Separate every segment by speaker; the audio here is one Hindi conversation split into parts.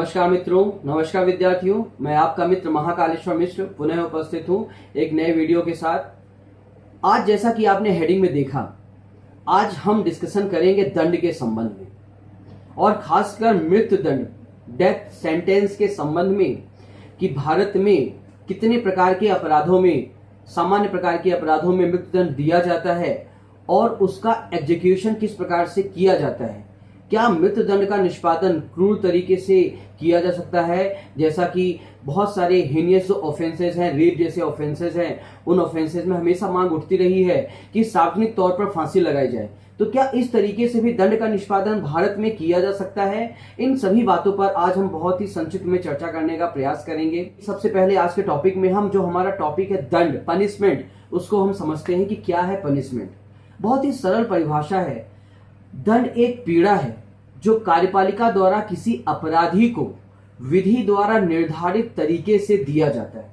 Speaker 1: नमस्कार मित्रों, नमस्कार विद्यार्थियों। मैं आपका मित्र महाकालेश्वर मिश्र पुनः उपस्थित हूं एक नए वीडियो के साथ। आज जैसा कि आपने हेडिंग में देखा, आज हम डिस्कशन करेंगे दंड के संबंध में और खासकर मृत्यु दंड, डेथ सेंटेंस के संबंध में कि भारत में कितने प्रकार के अपराधों में, सामान्य प्रकार के अपराधों में मृत्यु दंड दिया जाता है और उसका एग्जीक्यूशन किस प्रकार से किया जाता है। क्या मृत्यु दंड का निष्पादन क्रूर तरीके से किया जा सकता है, जैसा कि बहुत सारे हीनियस जो ऑफेंसेस हैं, रेप जैसे ऑफेंसेस हैं, उन ऑफेंसेस में हमेशा मांग उठती रही है कि सार्वजनिक तौर पर फांसी लगाई जाए। तो क्या इस तरीके से भी दंड का निष्पादन भारत में किया जा सकता है? इन सभी बातों पर आज हम बहुत ही संक्षिप्त में चर्चा करने का प्रयास करेंगे। सबसे पहले आज के टॉपिक में हम, जो हमारा टॉपिक है दंड, पनिशमेंट, उसको हम समझते हैं कि क्या है पनिशमेंट। बहुत ही सरल परिभाषा है। दंड एक पीड़ा है जो कार्यपालिका द्वारा किसी अपराधी को विधि द्वारा निर्धारित तरीके से दिया जाता है।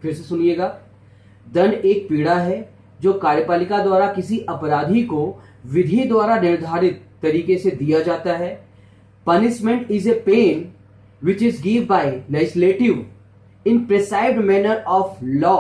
Speaker 1: फिर से सुनिएगा, दंड एक पीड़ा है जो कार्यपालिका द्वारा किसी अपराधी को विधि द्वारा निर्धारित तरीके से दिया जाता है। Punishment is a pain which is give by legislative in prescribed manner of law.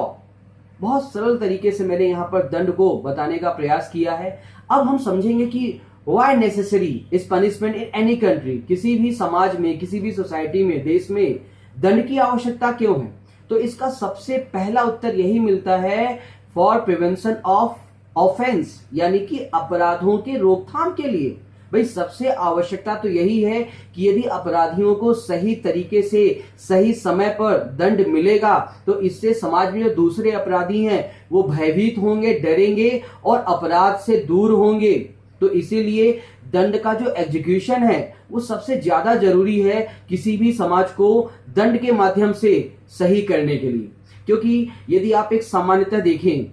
Speaker 1: बहुत सरल तरीके से मैंने यहां पर दंड को बताने का प्रयास किया है। अब हम समझेंगे कि why necessary is punishment in any country. किसी भी समाज में, किसी भी सोसाइटी में, देश में दंड की आवश्यकता क्यों है? तो इसका सबसे पहला उत्तर यही मिलता है, फॉर प्रिवेंशन ऑफ ऑफेंस, यानी कि अपराधों के रोकथाम के लिए। भाई सबसे आवश्यकता तो यही है कि यदि अपराधियों को सही तरीके से सही समय पर दंड मिलेगा तो इससे समाज में जो दूसरे अपराधी हैं वो भयभीत होंगे, डरेंगे और अपराध से दूर होंगे। तो इसीलिए दंड का जो एग्जीक्यूशन है वो सबसे ज्यादा जरूरी है किसी भी समाज को दंड के माध्यम से सही करने के लिए। क्योंकि यदि आप एक सामान्यतः देखें,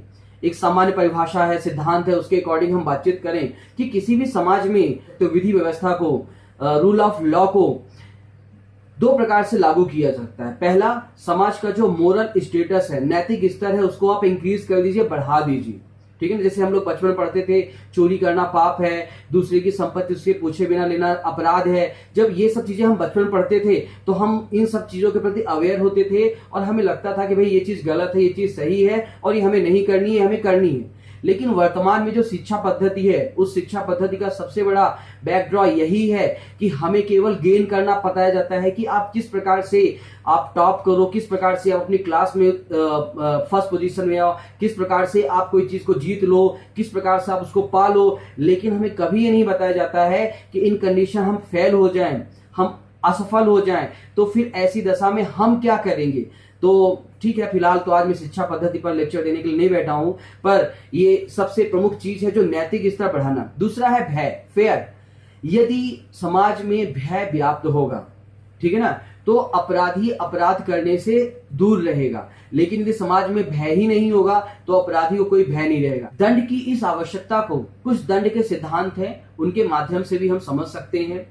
Speaker 1: एक सामान्य परिभाषा है, सिद्धांत है, उसके अकॉर्डिंग हम बातचीत करें कि किसी भी समाज में तो विधि व्यवस्था को, रूल ऑफ लॉ को दो प्रकार से लागू किया जा सकता है। पहला, समाज का जो मोरल स्टेटस है, नैतिक स्तर है, उसको आप इंक्रीज कर दीजिए, बढ़ा दीजिए। ठीक है ना? जैसे हम लोग बचपन पढ़ते थे, चोरी करना पाप है, दूसरे की संपत्ति उसके पूछे बिना लेना अपराध है। जब ये सब चीजें हम बचपन पढ़ते थे तो हम इन सब चीजों के प्रति अवेयर होते थे और हमें लगता था कि भाई ये चीज गलत है, ये चीज सही है और ये हमें नहीं करनी है, हमें करनी है। लेकिन वर्तमान में जो शिक्षा पद्धति है, उस शिक्षा पद्धति का सबसे बड़ा बैकड्रॉ यही है कि हमें केवल गेन करना बताया जाता है कि आप किस प्रकार से आप टॉप करो, किस प्रकार से आप अपनी क्लास में फर्स्ट पोजीशन में आओ, किस प्रकार से आप कोई चीज को जीत लो, किस प्रकार से आप उसको पालो। लेकिन हमें कभी ये नहीं बताया जाता है कि इन कंडीशन हम फेल हो जाएं, हम असफल हो जाएं, तो फिर ऐसी दशा में हम क्या करेंगे। तो ठीक है, फिलहाल तो आज मैं शिक्षा पद्धति पर लेक्चर देने के लिए नहीं बैठा हूं, पर ये सबसे प्रमुख चीज है जो नैतिक स्तर बढ़ाना। दूसरा है भय, फेयर। यदि समाज में भय व्याप्त होगा, ठीक है ना, तो अपराधी अपराध करने से दूर रहेगा। लेकिन यदि समाज में भय ही नहीं होगा तो अपराधी को कोई भय नहीं रहेगा। दंड की इस आवश्यकता को कुछ दंड के सिद्धांत हैं, उनके माध्यम से भी हम समझ सकते हैं।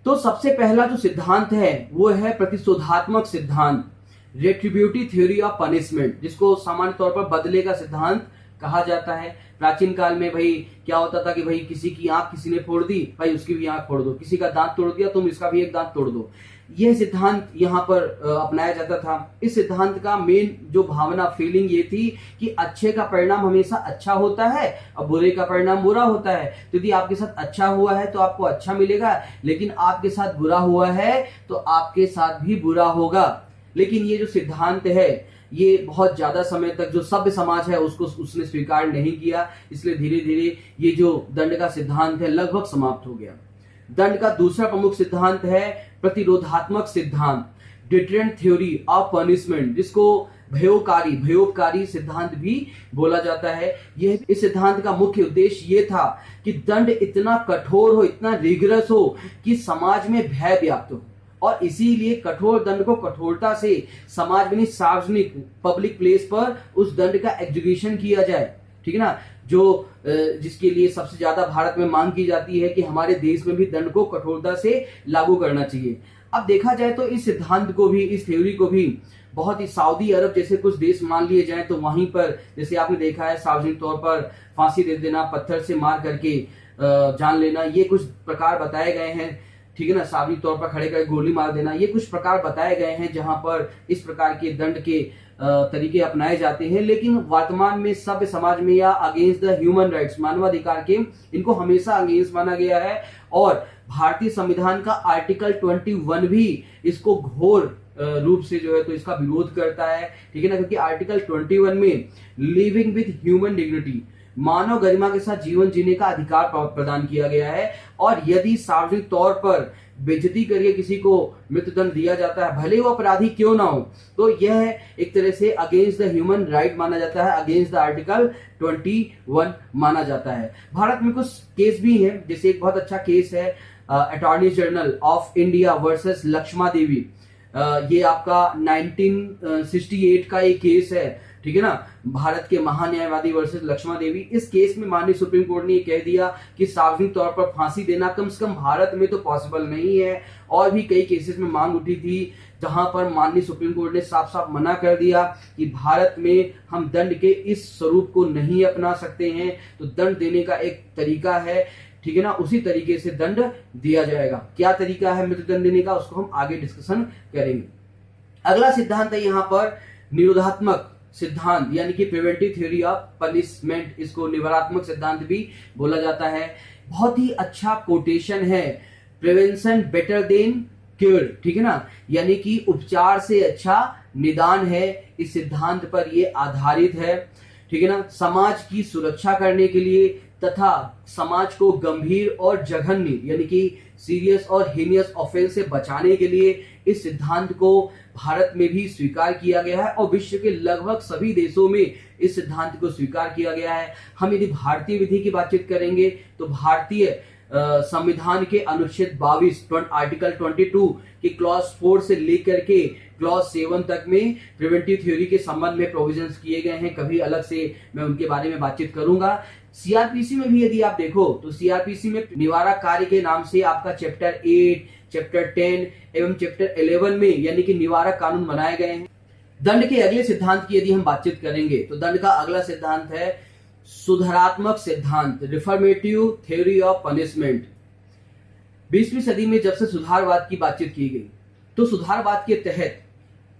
Speaker 1: तो सबसे पहला जो सिद्धांत है वो है प्रतिशोधात्मक सिद्धांत, रेट्रिब्यूटिव थ्योरी ऑफ पनिशमेंट, जिसको सामान्य तौर पर बदले का सिद्धांत कहा जाता है। प्राचीन काल में भाई क्या होता था कि भाई किसी की आंख किसी ने फोड़ दी, भाई उसकी भी आंख फोड़ दो, किसी का दांत तोड़ दिया, तुम इसका भी एक दांत तोड़ दो। यह सिद्धांत यहाँ पर अपनाया जाता था। इस सिद्धांत का मेन जो भावना, फीलिंग ये थी कि अच्छे का परिणाम हमेशा अच्छा होता है और बुरे का परिणाम बुरा होता है। तो यदि आपके साथ अच्छा हुआ है तो आपको अच्छा मिलेगा, लेकिन आपके साथ बुरा हुआ है तो आपके साथ भी बुरा होगा। लेकिन ये जो सिद्धांत है ये बहुत ज्यादा समय तक जो सभ्य समाज है उसको उसने स्वीकार नहीं किया, इसलिए धीरे धीरे ये जो दंड का सिद्धांत है लगभग समाप्त हो गया। दंड का दूसरा प्रमुख सिद्धांत है प्रतिरोधात्मक सिद्धांत, डिटरेंट थ्योरी ऑफ पनिशमेंट, जिसको भयोपकारी सिद्धांत भी बोला जाता है। यह इस सिद्धांत का मुख्य उद्देश्य ये था कि दंड इतना कठोर हो, इतना रिगरस हो कि समाज में भय व्याप्त हो, और इसीलिए कठोर दंड को कठोरता से समाज में, सार्वजनिक पब्लिक प्लेस पर उस दंड का एग्जीक्यूशन किया जाए। ठीक है ना? जो जिसके लिए सबसे ज्यादा भारत में मांग की जाती है कि हमारे देश में भी दंड को कठोरता से लागू करना चाहिए। अब देखा जाए तो इस सिद्धांत को भी, इस थ्योरी को भी बहुत ही सऊदी अरब जैसे कुछ देश मान लिए जाए तो वहीं पर जैसे आपने देखा है सार्वजनिक तौर पर फांसी दे देना, पत्थर से मार करके जान लेना, ये कुछ प्रकार बताए गए हैं। ठीक है ना, सार्वजनिक तौर पर खड़े करके गोली मार देना, ये कुछ प्रकार बताए गए हैं जहां पर इस प्रकार के दंड के तरीके अपनाए जाते हैं। लेकिन वर्तमान में सभ्य समाज में या अगेंस्ट द ह्यूमन राइट्स, मानवाधिकार के, इनको हमेशा अगेंस्ट माना गया है। और भारतीय संविधान का आर्टिकल 21 भी इसको घोर रूप से जो है तो इसका विरोध करता है, ठीक है ना, क्योंकि आर्टिकल 21 में लिविंग विद ह्यूमन डिग्निटी, मानव गरिमा के साथ जीवन जीने का अधिकार प्रदान किया गया है। और यदि सार्वजनिक तौर पर बेइज्जती करके किसी को मृत्युदंड दिया जाता है, भले वो अपराधी क्यों ना हो, तो यह एक तरह से अगेंस्ट द ह्यूमन राइट माना जाता है, अगेंस्ट द आर्टिकल 21 माना जाता है। भारत में कुछ केस भी हैं, जैसे एक बहुत अच्छा केस है attorney general of India versus Lakshma Devi. ये आपका 1968 का एक केस है, ठीक है ना, भारत के महान्यायवादी वर्सेस लक्ष्मा देवी। इस केस में माननीय सुप्रीम कोर्ट ने कह दिया कि सार्वजनिक तौर पर फांसी देना कम से कम भारत में तो पॉसिबल नहीं है। और भी कई केसेस में मांग उठी थी जहां पर माननीय सुप्रीम कोर्ट ने साफ साफ मना कर दिया कि भारत में हम दंड के इस स्वरूप को नहीं अपना सकते हैं। तो दंड देने का एक तरीका है, ठीक है ना, उसी तरीके से दंड दिया जाएगा। क्या तरीका है मृत्युदंड देने का, उसको हम आगे डिस्कशन करेंगे। अगला सिद्धांत है यहाँ पर निरोधात्मक सिद्धांत, यानी कि प्रिवेंटिव थ्योरी ऑफ पनिशमेंट, इसको निवारणात्मक सिद्धांत भी बोला जाता है। बहुत ही अच्छा कोटेशन है, प्रिवेंशन बेटर देन क्योर, ठीक है ना, यानी कि उपचार से अच्छा निदान है। इस सिद्धांत पर यह आधारित है, ठीक है ना, समाज की सुरक्षा करने के लिए तथा समाज को गंभीर और जघन्य यानी कि सीरियस और हीनियस ऑफेंस से बचाने के लिए इस सिद्धांत को भारत में भी स्वीकार किया गया है और विश्व के लगभग सभी देशों में इस सिद्धांत को स्वीकार किया गया है। हम यदि भारतीय विधि की बातचीत करेंगे तो भारतीय संविधान के अनुच्छेद 22 आर्टिकल 22 के क्लॉज 4 से लेकर के क्लॉज 7 तक में प्रिवेंटिव थ्योरी के संबंध में प्रोविजंस किए गए हैं। कभी अलग से मैं उनके बारे में बातचीत करूंगा। सीआरपीसी में भी यदि आप देखो तो सीआरपीसी में निवारक कार्य के नाम से आपका चैप्टर 8, चैप्टर 10 एवं चैप्टर 11 में यानी कि निवारक कानून बनाए गए हैं। दंड के अगले सिद्धांत की यदि हम बातचीत करेंगे तो दंड का अगला सिद्धांत है सुधारात्मक सिद्धांत, रिफॉर्मेटिव थ्योरी ऑफ पनिशमेंट। 20वीं सदी में जब से सुधारवाद की बातचीत की गई तो सुधारवाद के तहत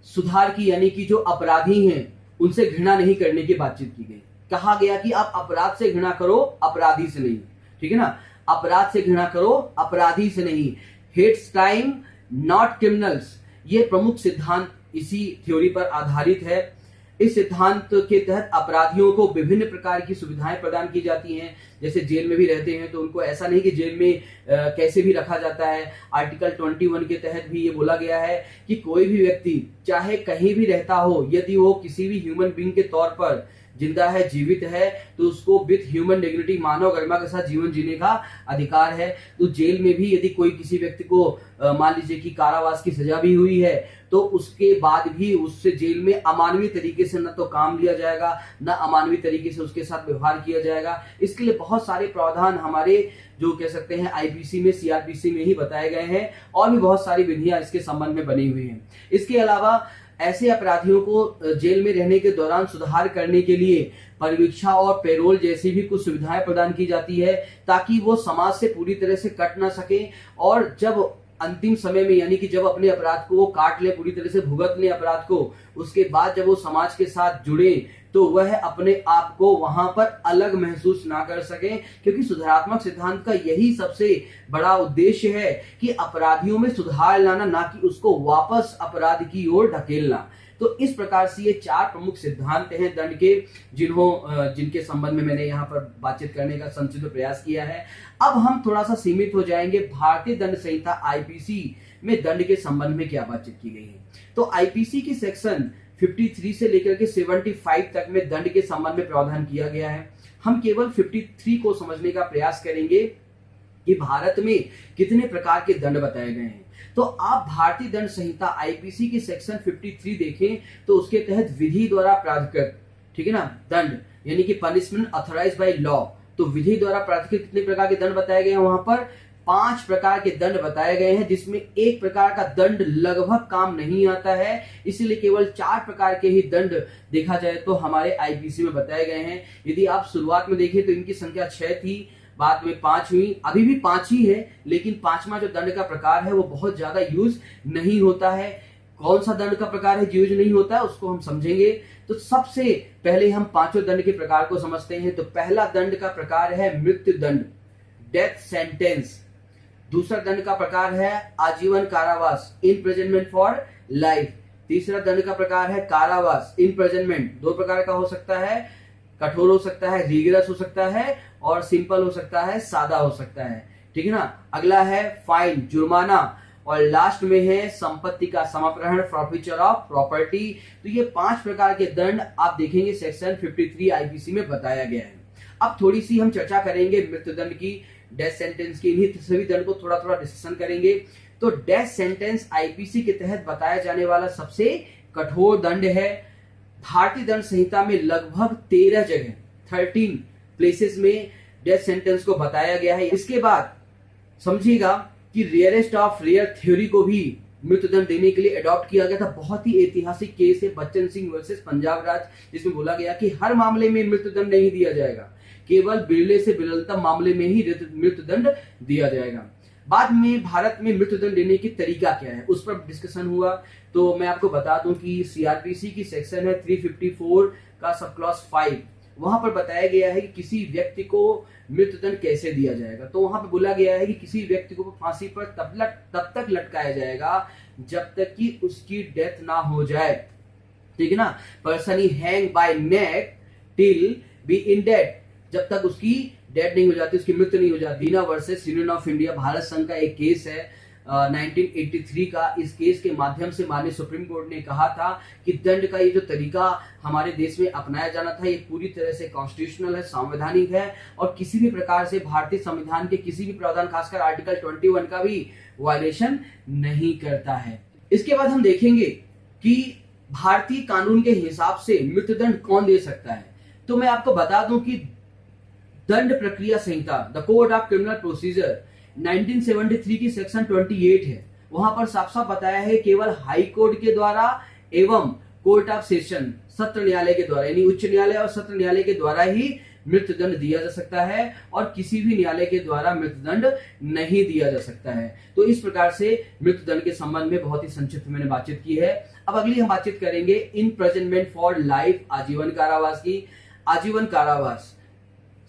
Speaker 1: सुधार की यानी कि जो अपराधी हैं उनसे घृणा नहीं करने की बातचीत की गई। कहा गया कि आप अपराध से घृणा करो, अपराधी से नहीं, ठीक है ना, अपराध से घृणा करो, अपराधी से नहीं। हेट्स क्राइम नॉट क्रिमिनल्स, ये प्रमुख सिद्धांत इसी थ्योरी पर आधारित है। इस सिद्धांत के तहत अपराधियों को विभिन्न प्रकार की सुविधाएं प्रदान की जाती हैं। जैसे जेल में भी रहते हैं तो उनको ऐसा नहीं कि जेल में कैसे भी रखा जाता है। आर्टिकल 21 के तहत भी ये बोला गया है कि कोई भी व्यक्ति चाहे कहीं भी रहता हो, यदि वो किसी भी ह्यूमन बीइंग के तौर पर जिंदा है, जीवित है, तो उसको विथ ह्यूमन डिग्निटी, मानव गरिमा के साथ जीवन जीने का अधिकार है। तो जेल में भी यदि कोई किसी व्यक्ति को मान लीजिए कि कारावास की सजा भी हुई है तो उसके बाद भी उससे जेल में अमानवीय तरीके से न तो काम लिया जाएगा, न अमानवीय तरीके से उसके साथ व्यवहार किया जाएगा। इसके लिए बहुत सारे प्रावधान हमारे जो कह सकते हैं आईपीसी में, सीआरपीसी में ही बताए गए हैं और भी बहुत सारी विधियां इसके संबंध में बनी हुई हैं। इसके अलावा ऐसे अपराधियों को जेल में रहने के दौरान सुधार करने के लिए परिवीक्षा और पेरोल जैसी भी कुछ सुविधाएं प्रदान की जाती है ताकि वो समाज से पूरी तरह से कट ना सके और जब अंतिम समय में यानी कि जब अपने अपराध को वो काट ले, पूरी तरह से भुगत ले अपराध को, उसके बाद जब वो समाज के साथ जुड़े तो वह अपने आप को वहां पर अलग महसूस ना कर सके। क्योंकि सुधारात्मक सिद्धांत का यही सबसे बड़ा उद्देश्य है कि अपराधियों में सुधार लाना, ना कि उसको वापस अपराध की ओर ढकेलना। तो इस प्रकार से ये 4 प्रमुख सिद्धांत हैं दंड के, जिनके संबंध में मैंने यहाँ पर बातचीत करने का संक्षिप्त प्रयास किया है। अब हम थोड़ा सा सीमित हो जाएंगे भारतीय दंड संहिता आईपीसी में दंड के संबंध में क्या बातचीत की गई है। तो आईपीसी की सेक्शन 53 से लेकर के 75 तक में दंड के संबंध में प्रावधान किया गया है। हम केवल 53 को समझने का प्रयास करेंगे कि भारत में कितने प्रकार के दंड बताए गए हैं। तो आप भारतीय दंड संहिता आईपीसी की सेक्शन 53 देखें तो उसके तहत विधि द्वारा प्राधिकृत, ठीक है ना, दंड यानी कि पनिशमेंट ऑथराइज्ड बाय लॉ, तो विधि द्वारा प्राधिकृत कितने प्रकार के दंड बताए गए हैं। वहां पर 5 प्रकार के दंड बताए गए हैं, जिसमें एक प्रकार का दंड लगभग काम नहीं आता है, इसीलिए केवल 4 प्रकार के ही दंड देखा जाए तो हमारे आईपीसी में बताए गए हैं। यदि आप शुरुआत में देखें तो इनकी संख्या 6 थी, बाद में 5 हुई, अभी भी 5 ही है, लेकिन 5वां जो दंड का प्रकार है वो बहुत ज्यादा यूज नहीं होता है। कौन सा दंड का प्रकार है यूज नहीं होता है उसको हम समझेंगे। तो सबसे पहले हम 5 दंड के प्रकार को समझते हैं। तो पहला दंड का प्रकार है मृत्यु दंड, डेथ सेंटेंस। दूसरा दंड का प्रकार है आजीवन कारावास, इम्प्रिजनमेंट फॉर लाइफ। तीसरा दंड का प्रकार है कारावास, इम्प्रिजनमेंट। 2 प्रकार का हो सकता है, कठोर हो सकता है, रिगरस हो सकता है, और सिंपल हो सकता है, सादा हो सकता है, ठीक है ना। अगला है फाइन, जुर्माना, और लास्ट में है संपत्ति का समापहरण, फॉरफीचर ऑफ प्रॉपर्टी। तो ये 5 प्रकार के दंड आप देखेंगे सेक्शन 53 आईपीसी में बताया गया है। अब थोड़ी सी हम चर्चा करेंगे मृत्यु दंड की, डेथ सेंटेंस की, इन्हीं सभी दंड को थोड़ा थोड़ा डिस्कशन करेंगे। तो डेथ सेंटेंस आईपीसी के तहत बताया जाने वाला सबसे कठोर दंड है। भारतीय दंड संहिता में लगभग 13 जगह 13 प्लेसेस में डेथ सेंटेंस को बताया गया है। इसके बाद समझिएगा कि रेयरेस्ट ऑफ रेयर थ्योरी को भी मृत्युदंड देने के लिए अडॉप्ट किया गया था। बहुत ही ऐतिहासिक केस है बच्चन सिंह वर्सेस पंजाब राज्य, जिसमें बोला गया कि हर मामले में मृत्युदंड नहीं दिया जाएगा, केवल बिरले से बिरलतम मामले में ही मृत्युदंड दिया जाएगा। बाद में भारत में मृत्युदंड देने की तरीका क्या है उस पर डिस्कशन हुआ। तो मैं आपको बता दूं कि सीआरपीसी की सेक्शन है 354 का सब क्लॉज 5, वहां पर बताया गया है कि किसी व्यक्ति को मृत्युदंड कैसे दिया जाएगा। तो वहां पर बोला गया है कि किसी व्यक्ति को फांसी पर तब तक लटकाया जाएगा जब तक कि उसकी डेथ ना हो जाए, ठीक है ना। Person he hang bye neck till be in death, जब तक उसकी डेथ नहीं हो जाती, उसकी मृत्यु नहीं हो जाती। Dina versus union of India Bharat संघ का एक केस है 1983 का। इस केस के माध्यम से माननीय सुप्रीम कोर्ट ने कहा था कि दंड का ये जो तरीका हमारे देश में अपनाया जाना था ये पूरी तरह से कॉन्स्टिट्यूशनल है, संवैधानिक है, और किसी भी प्रकार से भारतीय संविधान के किसी भी प्रावधान, खासकर आर्टिकल 21 का भी वायलेशन नहीं करता है। इसके बाद हम देखेंगे कि भारतीय कानून के हिसाब से मृत्युदंड कौन दे सकता है। तो मैं आपको बता दूं कि दंड प्रक्रिया संहिता, the code of criminal procedure 1973 की सेक्शन 28 है। वहां पर साफ साफ बताया है केवल हाई कोर्ट के द्वारा एवं कोर्ट ऑफ सेशन, सत्र न्यायालय के द्वारा, यानी उच्च न्यायालय और सत्र न्यायालय के द्वारा ही मृत्युदंड दिया जा सकता है, और किसी भी न्यायालय के द्वारा मृत्युदंड नहीं दिया जा सकता है। तो इस प्रकार से मृत्युदंड के संबंध में बहुत ही संक्षिप्त मैंने बातचीत की है। अब अगली हम बातचीत करेंगे इम्प्रिजनमेंट फॉर लाइफ, आजीवन कारावास की। आजीवन कारावास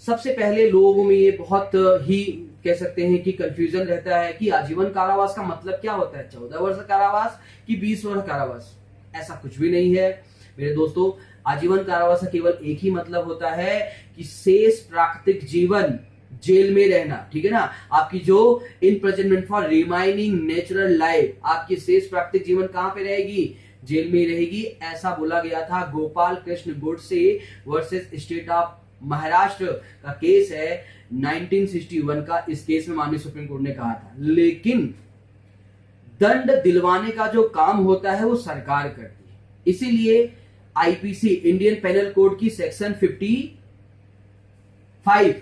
Speaker 1: सबसे पहले लोगों में ये बहुत ही कह सकते हैं कि कंफ्यूजन रहता है कि आजीवन कारावास का मतलब क्या होता है, 14 वर्ष कारावास कि 20 वर्ष कारावास। ऐसा कुछ भी नहीं है मेरे दोस्तों। आजीवन कारावास का केवल एक ही मतलब होता है कि शेष प्राकृतिक जीवन जेल में रहना, ठीक है ना। आपकी जो imprisonment for remaining natural life, आपकी शेष प्राकृतिक जीवन कहां पे रहेगी, जेल में रहेगी। ऐसा बोला गया था। Gopal Krishna Godse versus state of Maharashtra का केस है 1961 का। इस केस में माननीय सुप्रीम कोर्ट ने कहा था, लेकिन दंड दिलवाने का जो काम होता है वो सरकार करती है। इसीलिए आईपीसी, इंडियन पेनल कोड की सेक्शन 55,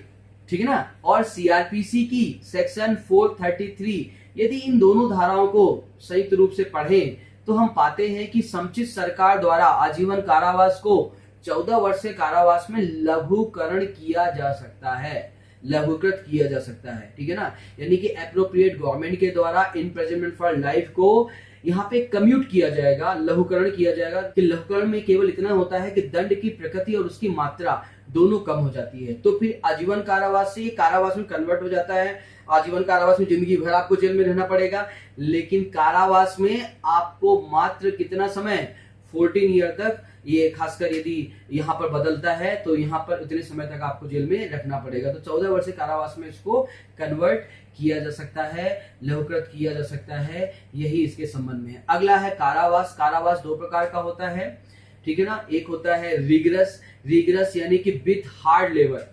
Speaker 1: ठीक है ना, और सीआरपीसी की सेक्शन 433, यदि इन दोनों धाराओं को संयुक्त रूप से पढ़ें तो हम पाते हैं कि समुचित सरकार द्वारा आजीवन कारावास को 14 वर्ष के कारावास में लघुकरण किया जा सकता है, लघुकृत किया जा सकता है, ठीक है ना। यानी कि एप्रोप्रिएट गवर्नमेंट के द्वारा इम्प्रिजनमेंट फॉर लाइफ को यहाँ पे कम्यूट किया जाएगा, लघुकरण किया जाएगा। कि लघुकरण में केवल इतना होता है कि दंड की प्रकृति और उसकी मात्रा दोनों कम हो जाती है। तो फिर आजीवन कारावास से कारावास में कन्वर्ट हो जाता है। आजीवन कारावास में जिंदगी भर आपको जेल में रहना पड़ेगा, लेकिन कारावास में आपको मात्र कितना समय, 14 ईयर तक, ये खासकर यदि यहाँ पर बदलता है तो यहाँ पर उतने समय तक आपको जेल में रखना पड़ेगा। तो 14 वर्ष कारावास में इसको कन्वर्ट किया जा सकता है, लघुकृत किया जा सकता है। यही इसके संबंध में है। अगला है कारावास। कारावास 2 प्रकार का होता है, ठीक है ना। एक होता है रिगरस, रिगरस यानी कि विथ हार्ड लेबर।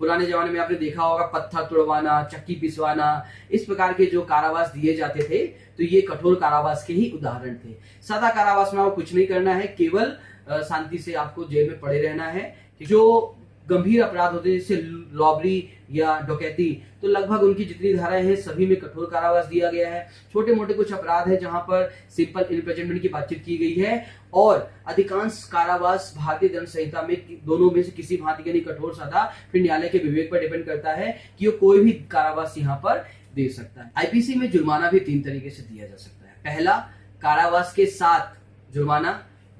Speaker 1: पुराने जमाने में आपने देखा होगा पत्थर तुड़वाना, चक्की पिसवाना, इस प्रकार के जो कारावास दिए जाते थे, तो ये कठोर कारावास के ही उदाहरण थे। सादा कारावास में आपको कुछ नहीं करना है, केवल शांति से आपको जेल में पड़े रहना है। जो गंभीर अपराध होते हैं जैसे रॉबरी या डकैती, तो लगभग उनकी जितनी धाराएं हैं सभी में कठोर कारावास दिया गया है। छोटे मोटे कुछ अपराध है जहां पर सिंपल इम्प्रिजनमेंट की बातचीत की गई है, और अधिकांश कारावास भारतीय दंड संहिता में दोनों में से किसी भांति का नहीं कठोर सजा, फिर न्यायालय के विवेक पर डिपेंड करता है कि वो कोई भी कारावास यहाँ पर दे सकता है। आईपीसी में जुर्माना भी 3 तरीके से दिया जा सकता है। पहला, कारावास के साथ जुर्माना,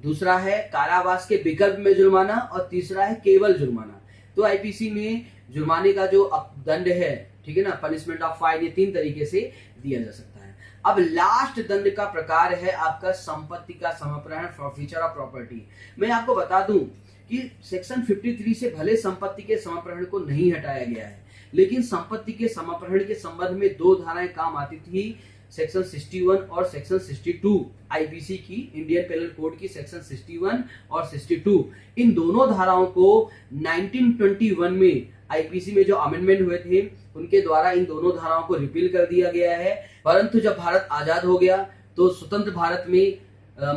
Speaker 1: दूसरा है कारावास के विकल्प में जुर्माना और तीसरा है केवल जुर्माना। तो आईपीसी में जुर्माने का जो दंड है, ठीक है ना, पनिशमेंट ऑफ फाइन, ये 3 तरीके से दिया जा सकता है। अब लास्ट दंड का प्रकार है आपका संपत्ति का समर्पण, फॉरफीचर ऑफ प्रॉपर्टी। मैं आपको बता दूं कि सेक्शन 53 से भले संपत्ति के समर्पण को नहीं हटाया गया है, लेकिन संपत्ति के समर्पण के संबंध में 2 धाराएं काम आती थी, सेक्शन 61 और सेक्शन 62 आईपीसी की, इंडियन पेनल कोड की सेक्शन 61 और 62। इन दोनों धाराओं को 1921 में आईपीसी में जो अमेंडमेंट हुए थे उनके द्वारा इन दोनों धाराओं को रिपील कर दिया गया है। परंतु जब भारत आजाद हो गया तो स्वतंत्र भारत में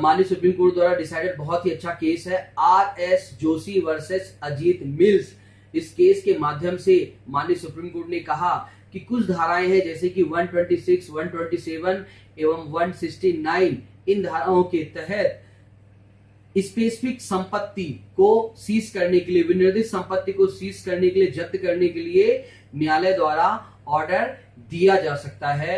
Speaker 1: माननीय सुप्रीम कोर्ट द्वारा डिसाइडेड बहुत ही अच्छा केस है, RS Joshi versus Ajit mills. इस केस के माध्यम से माननीय सुप्रीम कोर्ट ने कहा कि कुछ धाराएं हैं जैसे कि 126, 127 एवं 169, इन धाराओं के तहत स्पेसिफिक संपत्ति को सीज करने के लिए, विनिर्दिष्ट संपत्ति को सीज करने के लिए, जब्त करने के लिए न्यायालय द्वारा ऑर्डर दिया जा सकता है।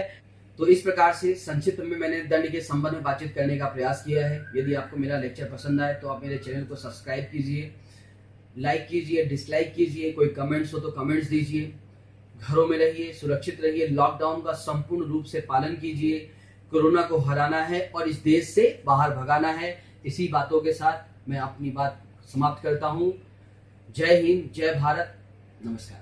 Speaker 1: तो इस प्रकार से संक्षिप्त में मैंने दंड के संबंध में बातचीत करने का प्रयास किया है। यदि आपको मेरा लेक्चर पसंद आए तो आप मेरे चैनल को सब्सक्राइब कीजिए, लाइक कीजिए, डिसलाइक कीजिए, कोई कमेंट्स हो तो कमेंट्स दीजिए। घरों में रहिए, सुरक्षित रहिए, लॉकडाउन का संपूर्ण रूप से पालन कीजिए। कोरोना को हराना है और इस देश से बाहर भगाना है। इसी बातों के साथ मैं अपनी बात समाप्त करता हूं। जय हिंद, जय भारत, नमस्कार।